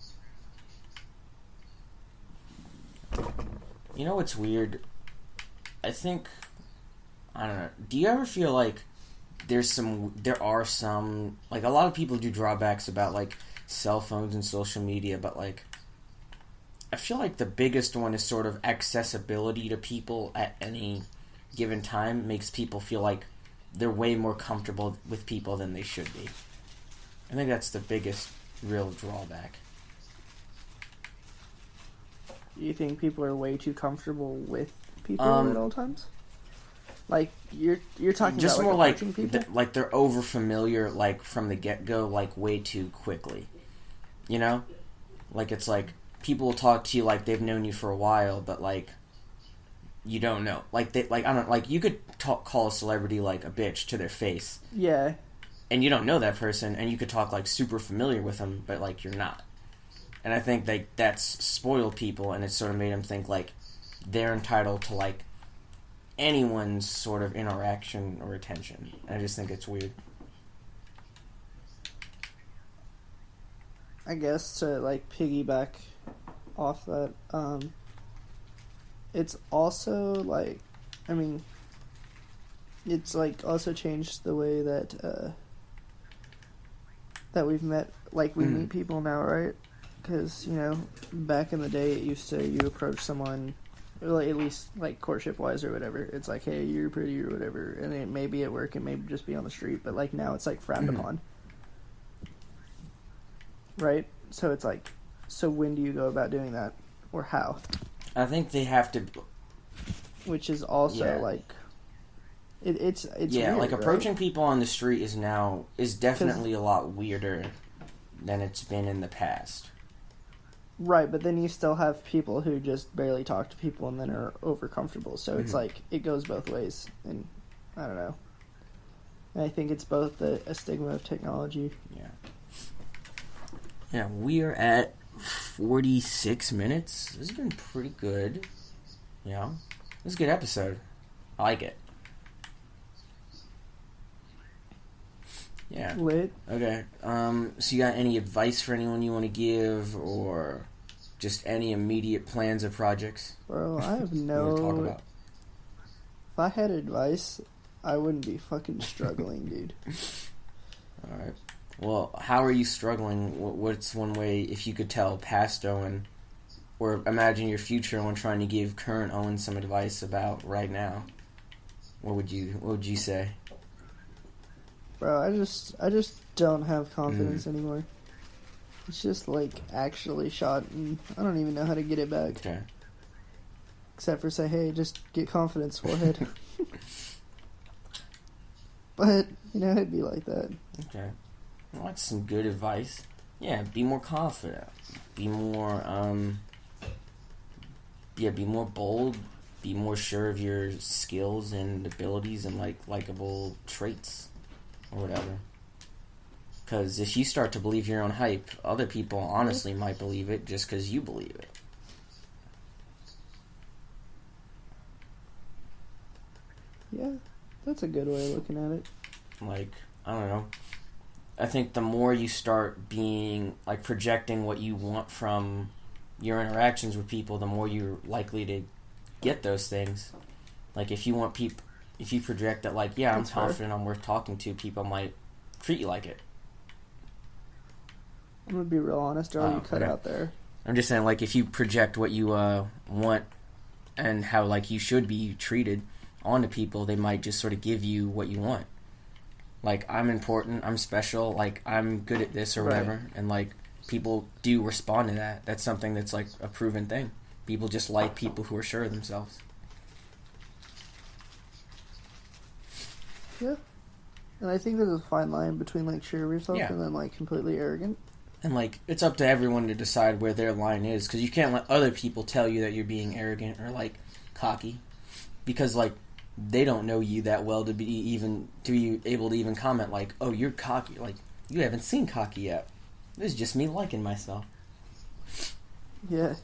You know what's weird? I think, I don't know, do you ever feel like there are some, like, a lot of people do drawbacks about, like, cell phones and social media, but, like, I feel like the biggest one is sort of accessibility to people at any given time makes people feel like they're way more comfortable with people than they should be. I think that's the biggest real drawback. You think people are way too comfortable with people at all times? Like, you're talking just about, more like people? Like they're over familiar, like, from the get-go, like, way too quickly. You know? Like, it's like, people will talk to you like they've known you for a while, but, like, you don't know. Like, I don't, like, you could call a celebrity, like, a bitch to their face. Yeah. And you don't know that person, and you could talk, like, super familiar with them, but, like, you're not. And I think, like, that's spoiled people, and it sort of made them think, like, they're entitled to, like, anyone's sort of interaction or attention. And I just think it's weird. I guess to, like, piggyback off that, it's also, like, I mean, it's, like, also changed the way that, that we've met, like, we meet people now, right? Because, you know, back in the day, it used to, you approach someone, or at least, like, courtship-wise or whatever, it's like, hey, you're pretty or whatever, and it may be at work, it may just be on the street, but, like, now it's, like, frowned upon. Right? So it's like, so when do you go about doing that? Or how? I think they have to... Which is also, like... It's yeah, weird, like, approaching right? people on the street is definitely a lot weirder than it's been in the past. Right, but then you still have people who just barely talk to people and then are overcomfortable. So it's like, it goes both ways. And I don't know. And I think it's both a stigma of technology. Yeah. Yeah, we are at 46 minutes. This has been pretty good. You know? This is a good episode. I like it. Yeah. Lit. Okay. So you got any advice for anyone you want to give, or just any immediate plans or projects? Bro, I have no... talk about? If I had advice, I wouldn't be fucking struggling, dude. Alright. Well, how are you struggling? What's one way, if you could tell past Owen, or imagine your future Owen trying to give current Owen some advice about right now? What would you say? Bro, I just don't have confidence anymore. It's just, like, actually shot, and I don't even know how to get it back. Okay. Except for say, hey, just get confidence, forehead. But, you know, it'd be like that. Okay. Well, that's some good advice. Yeah, be more confident. Be more be more bold, be more sure of your skills and abilities and like likable traits or whatever. Because if you start to believe your own hype, other people honestly might believe it just because you believe it. Yeah, that's a good way of looking at it. Like, I don't know. I think the more you start being, like, projecting what you want from your interactions with people, the more you're likely to get those things. Like, if you project that, like, yeah, I'm confident, I'm worth talking to, people might treat you like it. I'm gonna be real honest, Joe. You cut out there. I'm just saying, like, if you project what you want and how, like, you should be treated onto people, they might just sort of give you what you want. Like, I'm important, I'm special, like, I'm good at this or whatever. Right. And, like, people do respond to that. That's something that's, like, a proven thing. People just like people who are sure of themselves. Yeah. And I think there's a fine line between, like, sure of yourself and then, like, completely arrogant. And, like, it's up to everyone to decide where their line is, because you can't let other people tell you that you're being arrogant or, like, cocky. Because, like, they don't know you that well to be able to even comment, like, oh, you're cocky. Like, you haven't seen cocky yet. This is just me liking myself. Yeah.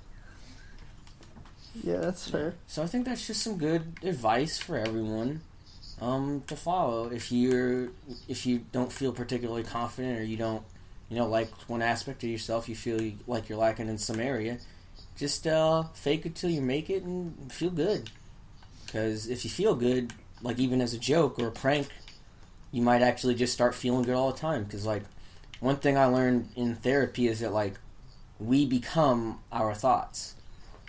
Yeah, that's fair. So I think that's just some good advice for everyone to follow. If you don't feel particularly confident, or you don't, like one aspect of yourself, you feel like you're lacking in some area, just fake it till you make it and feel good. Because if you feel good, like even as a joke or a prank, you might actually just start feeling good all the time. Because, like, one thing I learned in therapy is that, like, we become our thoughts.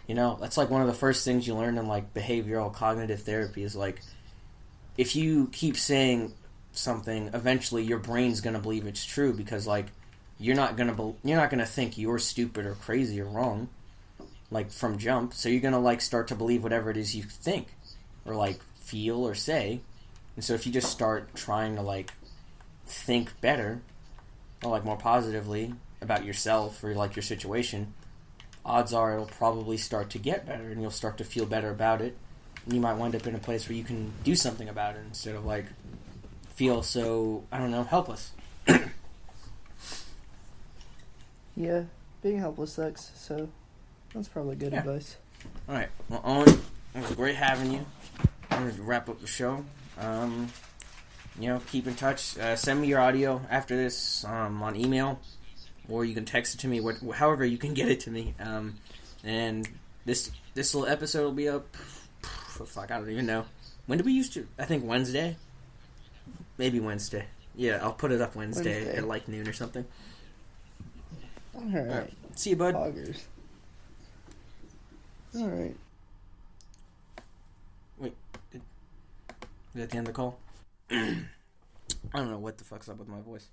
That's like one of the first things you learn in, like, behavioral cognitive therapy is, like, if you keep saying something, eventually your brain's going to believe it's true, because, like, you're not going to think you're stupid or crazy or wrong, like, from jump. So you're going to, like, start to believe whatever it is you think or, like, feel or say. And so if you just start trying to, like, think better or, like, more positively about yourself or, like, your situation, odds are it'll probably start to get better and you'll start to feel better about it. And you might wind up in a place where you can do something about it instead of, like, feel so, I don't know, helpless. Yeah, being helpless sucks, so that's probably good advice. Alright, well, Owen, it was great having you. I'm going to wrap up the show. Keep in touch. Send me your audio after this on email, or you can text it to me, however you can get it to me. And this little episode will be up, I don't even know. When did we used to? I think Wednesday? Maybe Wednesday. Yeah, I'll put it up Wednesday. At like noon or something. Alright. See you, bud. Poggers. Alright. Wait. Is that the end of the call? I don't know what the fuck's up with my voice.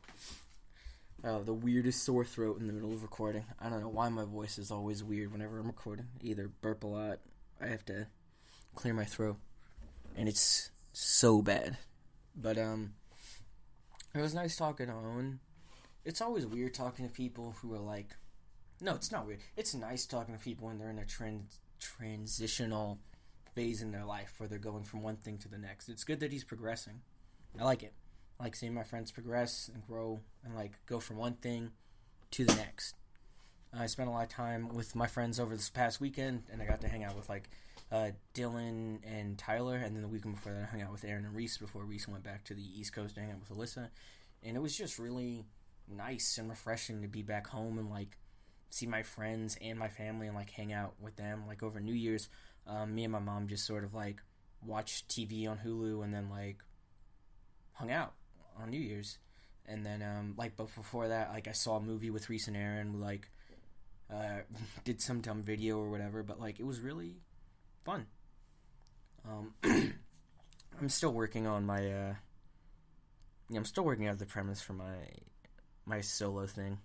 The weirdest sore throat in the middle of recording. I don't know why my voice is always weird whenever I'm recording. Either burp a lot, I have to clear my throat, and it's so bad. But it was nice talking to Owen. It's always weird talking to people who are like, no, it's not weird. It's nice talking to people when they're in a transitional phase in their life where they're going from one thing to the next. It's good that he's progressing. I like it. I like seeing my friends progress and grow and, like, go from one thing to the next. I spent a lot of time with my friends over this past weekend, and I got to hang out with, like, Dylan and Tyler, and then the weekend before that I hung out with Aaron and Reese before Reese went back to the East Coast to hang out with Alyssa. And it was just really nice and refreshing to be back home and, like, see my friends and my family and, like, hang out with them. Like, over New Year's, me and my mom just sort of, like, watched TV on Hulu and then, like, hung out on New Year's. And then, but before that, like, I saw a movie with Reese and Aaron. We, like, did some dumb video or whatever, but, like, it was really fun. I'm still working on my, I'm still working out the premise for my solo thing.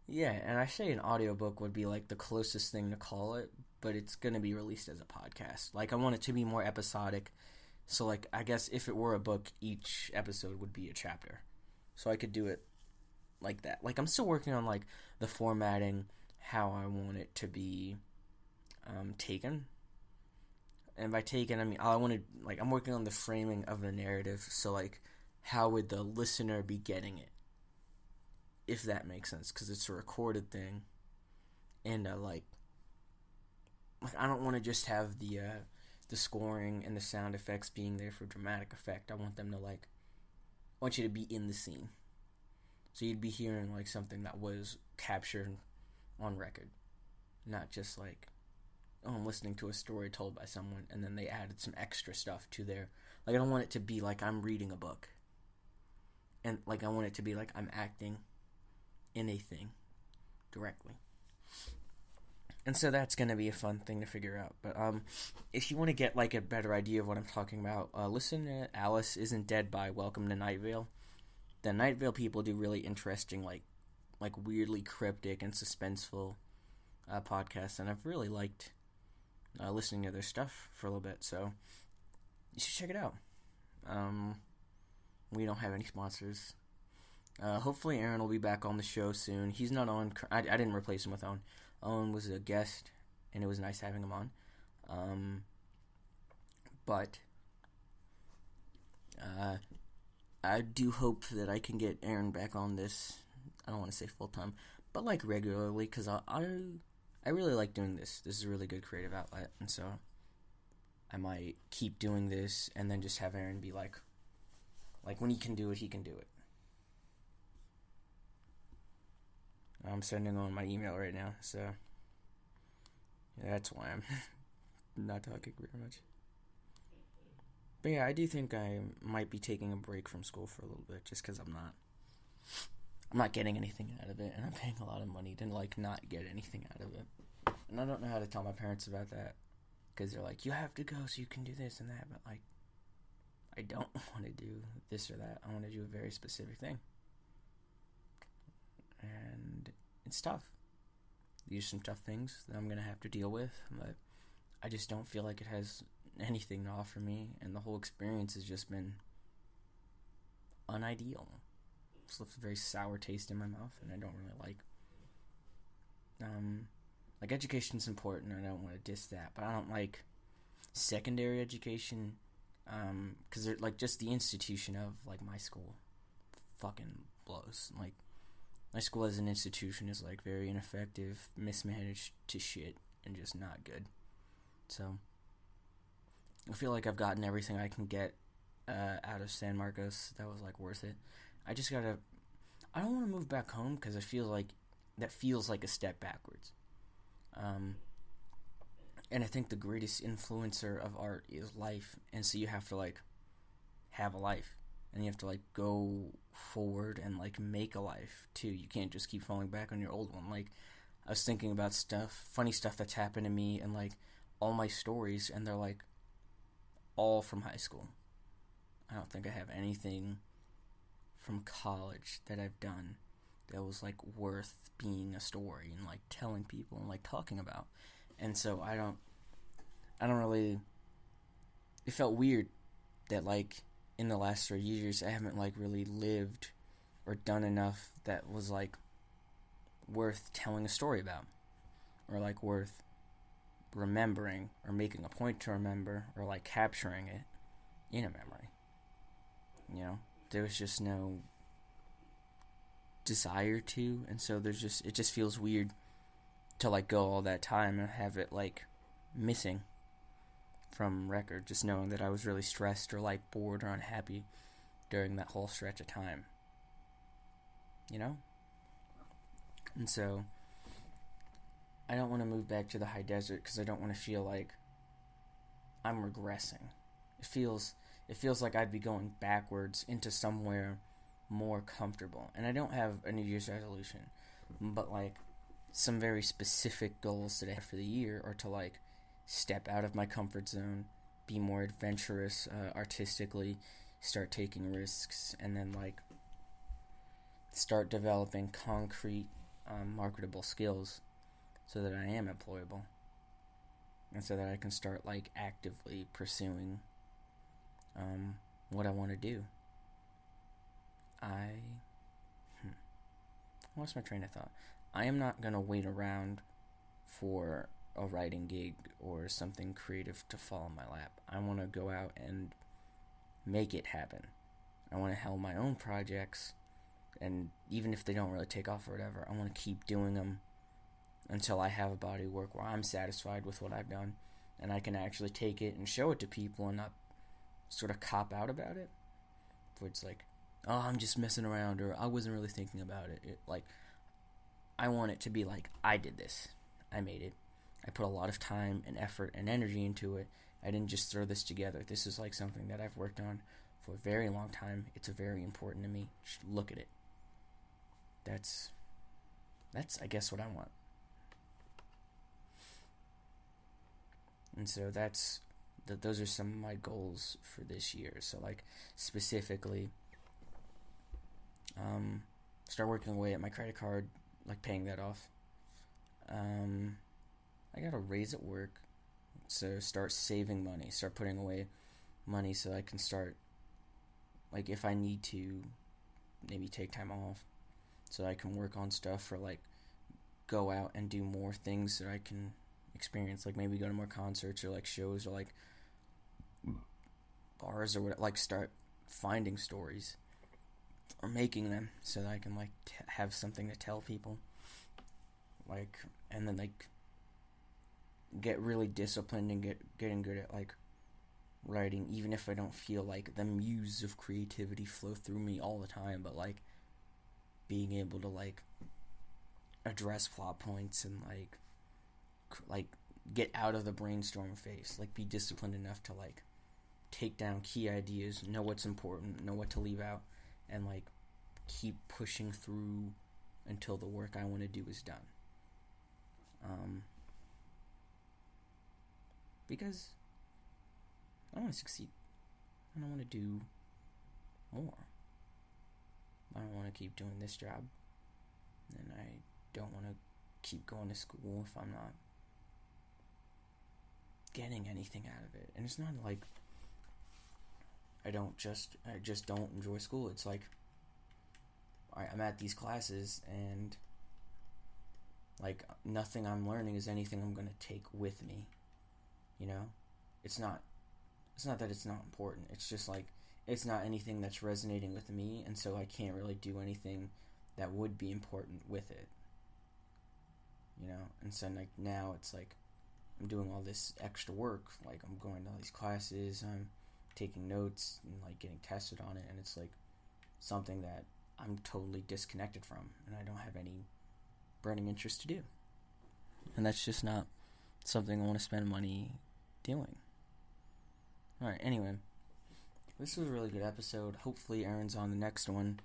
Yeah, and I say an audiobook would be, like, the closest thing to call it, but it's going to be released as a podcast. Like, I want it to be more episodic. So, like, I guess if it were a book, each episode would be a chapter. So I could do it like that. Like, I'm still working on, like, the formatting, how I want it to be taken. And by taken, I mean I want to like I'm working on the framing of the narrative. So like, how would the listener be getting it, if that makes sense? Because it's a recorded thing, and like I don't want to just have the scoring and the sound effects being there for dramatic effect. I want them to like, I want you to be in the scene. So you'd be hearing like something that was captured on record, not just like, oh, I'm listening to a story told by someone and then they added some extra stuff to their, like I don't want it to be like I'm reading a book. And like I want it to be like I'm acting in a thing directly. And so that's going to be a fun thing to figure out. But if you want to get like a better idea of what I'm talking about, listen to Alice Isn't Dead by Welcome to Night Vale. The Night Vale people do really interesting, like weirdly cryptic and suspenseful podcasts, and I've really liked listening to their stuff for a little bit, so you should check it out. We don't have any sponsors. Hopefully Aaron will be back on the show soon. He's not on. I didn't replace him with Owen. Owen was a guest, and it was nice having him on. But I do hope that I can get Aaron back on this. I don't want to say full time, but like regularly, because I really like doing this. This is a really good creative outlet, and so I might keep doing this, and then just have Aaron be like when he can do it, he can do it. I'm sending on my email right now, so yeah, that's why I'm not talking very much. But yeah, I do think I might be taking a break from school for a little bit, just because I'm not getting anything out of it, and I'm paying a lot of money to like not get anything out of it. And I don't know how to tell my parents about that, because they're like, you have to go so you can do this and that, but like, I don't want to do this or that. I want to do a very specific thing. And it's tough. These are some tough things that I'm going to have to deal with, but I just don't feel like it has anything to offer me, and the whole experience has just been unideal. It's left a very sour taste in my mouth, and I don't really like. Like, education's important, and I don't want to diss that, but I don't like secondary education, because they're like just the institution of like my school fucking blows. Like, my school as an institution is like very ineffective, mismanaged to shit, and just not good. So I feel like I've gotten everything I can get out of San Marcos that was like worth it. I don't want to move back home, because I feel like that feels like a step backwards. And I think the greatest influencer of art is life, and so you have to like have a life, and you have to like go forward and like make a life too. You can't just keep falling back on your old one. Like, I was thinking about funny stuff that's happened to me, and like all my stories, and they're like all from high school. I don't think I have anything from college that I've done that was like worth being a story and like telling people and like talking about. And so I don't really, it felt weird that like in the last 3 years I haven't like really lived or done enough that was like worth telling a story about, or like worth remembering or making a point to remember, or like capturing it in a memory. You know, there was just no desire to, and so it just feels weird to like go all that time and have it like missing from record, just knowing that I was really stressed or like bored or unhappy during that whole stretch of time, you know? And so I don't want to move back to the high desert, because I don't want to feel like I'm regressing. It feels like I'd be going backwards into somewhere more comfortable. And I don't have a New Year's resolution, but like some very specific goals that I have for the year are to like step out of my comfort zone, be more adventurous artistically, start taking risks, and then like start developing concrete marketable skills so that I am employable, and so that I can start like actively pursuing what I want to do. I lost my train of thought. I am not going to wait around for a writing gig or something creative to fall in my lap. I want to go out and make it happen. I want to helm my own projects, and even if they don't really take off or whatever, I want to keep doing them until I have a body of work where I'm satisfied with what I've done, and I can actually take it and show it to people and not sort of cop out about it. Where it's like, oh, I'm just messing around, or I wasn't really thinking about it. I want it to be like, I did this. I made it. I put a lot of time and effort and energy into it. I didn't just throw this together. This is like something that I've worked on for a very long time. It's very important to me. Just look at it. That's I guess what I want. And so those are some of my goals for this year. So like specifically, start working away at my credit card, like paying that off. I got a raise at work, so start saving money, start putting away money so I can start, like if I need to, maybe take time off, so I can work on stuff or like go out and do more things that I can experience, like maybe go to more concerts or like shows or like bars or what, like start finding stories or making them so that I can like have something to tell people, like, and then like get really disciplined and getting good at like writing, even if I don't feel like the muse of creativity flow through me all the time, but like being able to like address plot points and like get out of the brainstorm phase, like be disciplined enough to like take down key ideas, know what's important, know what to leave out, and like keep pushing through until the work I want to do is done. Because I want to succeed. And I want to do more. I don't want to keep doing this job. And I don't want to keep going to school if I'm not getting anything out of it. And it's not like I just don't enjoy school. It's like I'm at these classes and like nothing I'm learning is anything I'm going to take with me. You know? It's not that it's not important. It's just like it's not anything that's resonating with me, and so I can't really do anything that would be important with it. You know? And so like now it's like I'm doing all this extra work, like I'm going to all these classes, I'm taking notes and like getting tested on it, and it's like something that I'm totally disconnected from and I don't have any burning interest to do. And that's just not something I want to spend money doing. Alright, anyway, this was a really good episode. Hopefully Aaron's on the next one.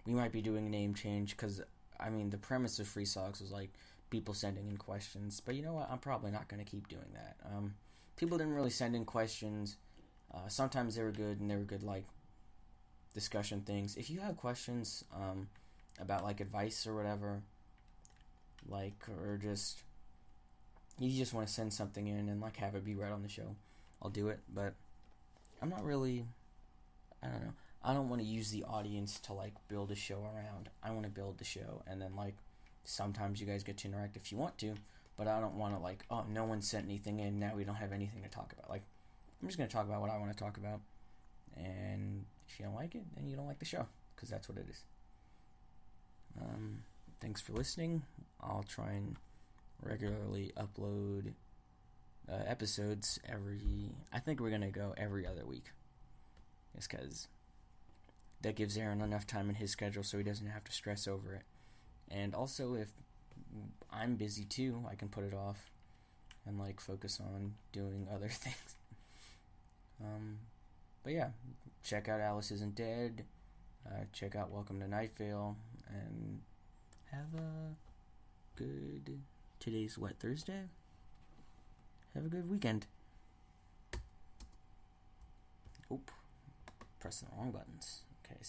We might be doing a name change because, I mean, the premise of Free Socks was like people sending in questions, but you know what, I'm probably not going to keep doing that. People didn't really send in questions. Sometimes they were good, and they were good like discussion things. If you have questions about like advice or whatever, like, or just you just want to send something in and like have it be read on the show, I'll do it. But I'm not really, I don't know, I don't want to use the audience to like build a show around. I want to build the show, and then like sometimes you guys get to interact if you want to, but I don't want to like, oh, no one sent anything in, now we don't have anything to talk about. Like, I'm just going to talk about what I want to talk about, and if you don't like it, then you don't like the show, because that's what it is. Thanks for listening. I'll try and regularly upload episodes I think we're going to go every other week, just because that gives Aaron enough time in his schedule so he doesn't have to stress over it. And also, if I'm busy too, I can put it off and like focus on doing other things. But yeah, check out Alice Isn't Dead, check out Welcome to Night Vale, and have a good, today's what, Thursday? Have a good weekend. Oop, pressing the wrong buttons. Okay.